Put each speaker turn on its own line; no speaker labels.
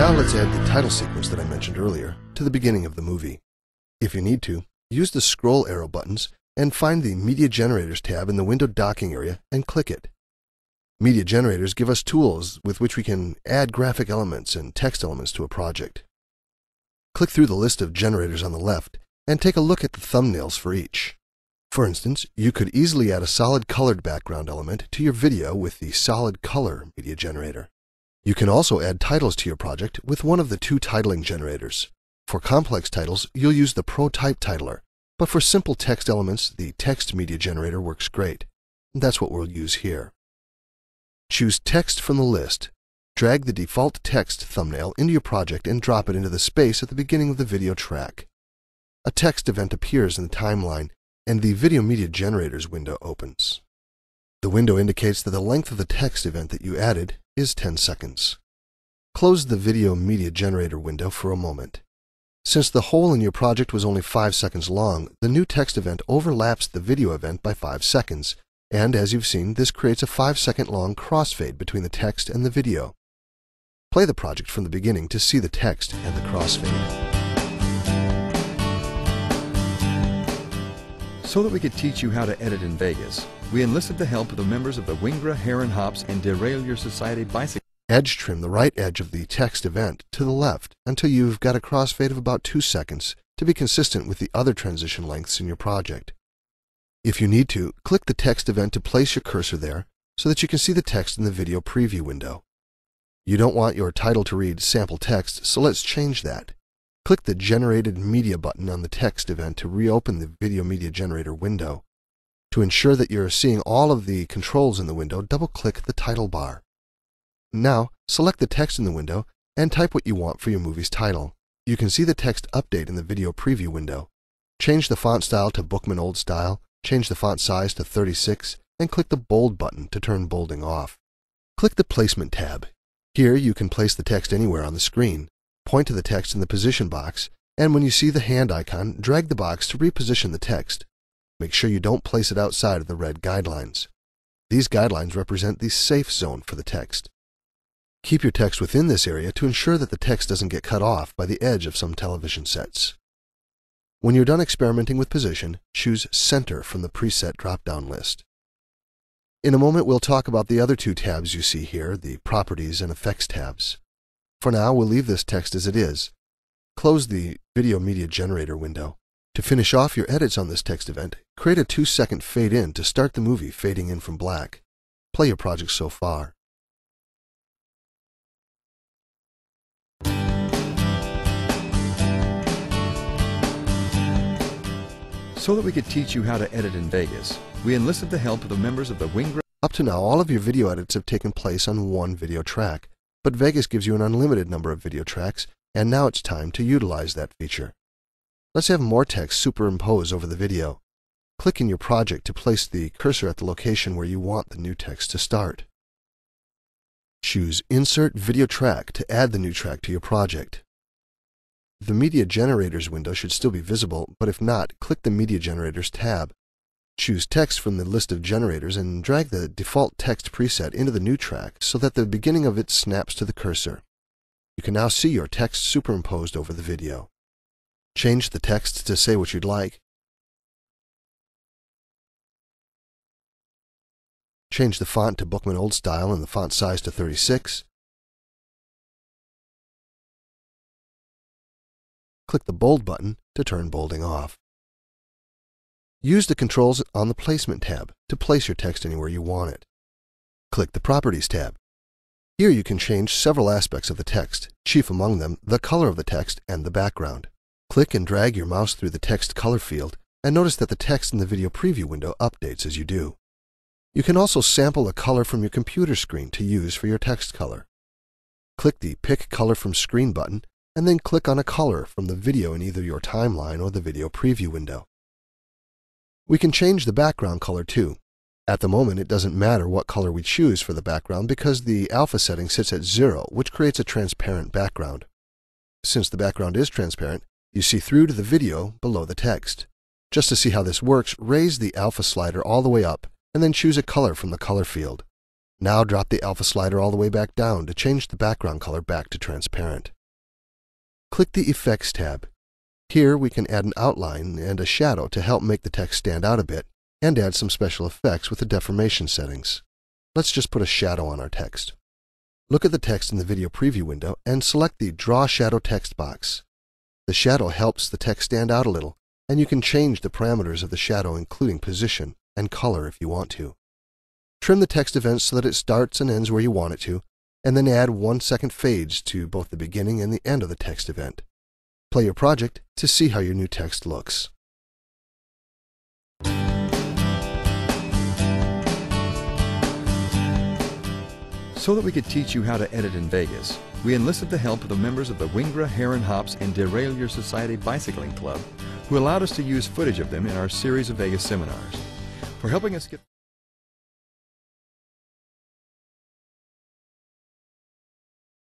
Now let's add the title sequence that I mentioned earlier to the beginning of the movie. If you need to, use the scroll arrow buttons and find the Media Generators tab in the window docking area and click it. Media Generators give us tools with which we can add graphic elements and text elements to a project. Click through the list of generators on the left and take a look at the thumbnails for each. For instance, you could easily add a solid colored background element to your video with the Solid Color Media Generator. You can also add titles to your project with one of the two titling generators. For complex titles, you'll use the Pt.8 titler, but for simple text elements, the Text Media Generator works great. That's what we'll use here. Choose Text from the list. Drag the default text thumbnail into your project and drop it into the space at the beginning of the video track. A text event appears in the timeline, and the Video Media Generators window opens. The window indicates that the length of the text event that you added is 10 seconds. Close the Video Media Generator window for a moment. Since the hole in your project was only 5 seconds long, the new text event overlaps the video event by 5 seconds, and as you've seen, this creates a 5-second long crossfade between the text and the video. Play the project from the beginning to see the text and the crossfade.
So that we could teach you how to edit in Vegas, we enlisted the help of the members of the Wingra, Heron Hops, and Derail Your Society bicycle.
Edge trim the right edge of the text event to the left until you've got a crossfade of about 2 seconds to be consistent with the other transition lengths in your project. If you need to, click the text event to place your cursor there so that you can see the text in the video preview window. You don't want your title to read sample text, so let's change that. Click the Generated Media button on the text event to reopen the Video Media Generator window. To ensure that you're seeing all of the controls in the window, double-click the title bar. Now, select the text in the window and type what you want for your movie's title. You can see the text update in the video preview window. Change the font style to Bookman Old Style, change the font size to 36, and click the Bold button to turn bolding off. Click the Placement tab. Here you can place the text anywhere on the screen. Point to the text in the position box, and when you see the hand icon, drag the box to reposition the text. Make sure you don't place it outside of the red guidelines. These guidelines represent the safe zone for the text. Keep your text within this area to ensure that the text doesn't get cut off by the edge of some television sets. When you're done experimenting with position, choose Center from the preset drop-down list. In a moment, we'll talk about the other two tabs you see here, the Properties and Effects tabs. For now, we'll leave this text as it is. Close the Video Media Generator window. To finish off your edits on this text event, create a 2-second fade in to start the movie fading in from black. Play your project so far.
So that we could teach you how to edit in Vegas, we enlisted the help of the members of the Wingra.
Up to now, all of your video edits have taken place on one video track, but Vegas gives you an unlimited number of video tracks, and now it's time to utilize that feature. Let's have more text superimpose over the video. Click in your project to place the cursor at the location where you want the new text to start. Choose Insert Video Track to add the new track to your project. The Media Generators window should still be visible, but if not, click the Media Generators tab. Choose Text from the list of generators and drag the default text preset into the new track so that the beginning of it snaps to the cursor. You can now see your text superimposed over the video. Change the text to say what you'd like. Change the font to Bookman Old Style and the font size to 36. Click the Bold button to turn bolding off. Use the controls on the Placement tab to place your text anywhere you want it. Click the Properties tab. Here you can change several aspects of the text, chief among them the color of the text and the background. Click and drag your mouse through the text color field and notice that the text in the video preview window updates as you do. You can also sample a color from your computer screen to use for your text color. Click the Pick Color from Screen button and then click on a color from the video in either your timeline or the video preview window. We can change the background color too. At the moment, it doesn't matter what color we choose for the background because the alpha setting sits at 0, which creates a transparent background. Since the background is transparent, you see through to the video below the text. Just to see how this works, raise the alpha slider all the way up and then choose a color from the color field. Now drop the alpha slider all the way back down to change the background color back to transparent. click the Effects tab. Here we can add an outline and a shadow to help make the text stand out a bit, and add some special effects with the deformation settings. Let's just put a shadow on our text. Look at the text in the video preview window and select the Draw Shadow text box. The shadow helps the text stand out a little, and you can change the parameters of the shadow including position and color if you want to. Trim the text event so that it starts and ends where you want it to, and then add 1-second fades to both the beginning and the end of the text event. Play your project to see how your new text looks.
So that we could teach you how to edit in Vegas, we enlisted the help of the members of the Wingra, Heron Hops, and Derail Your Society Bicycling Club, who allowed us to use footage of them in our series of Vegas seminars. For helping us get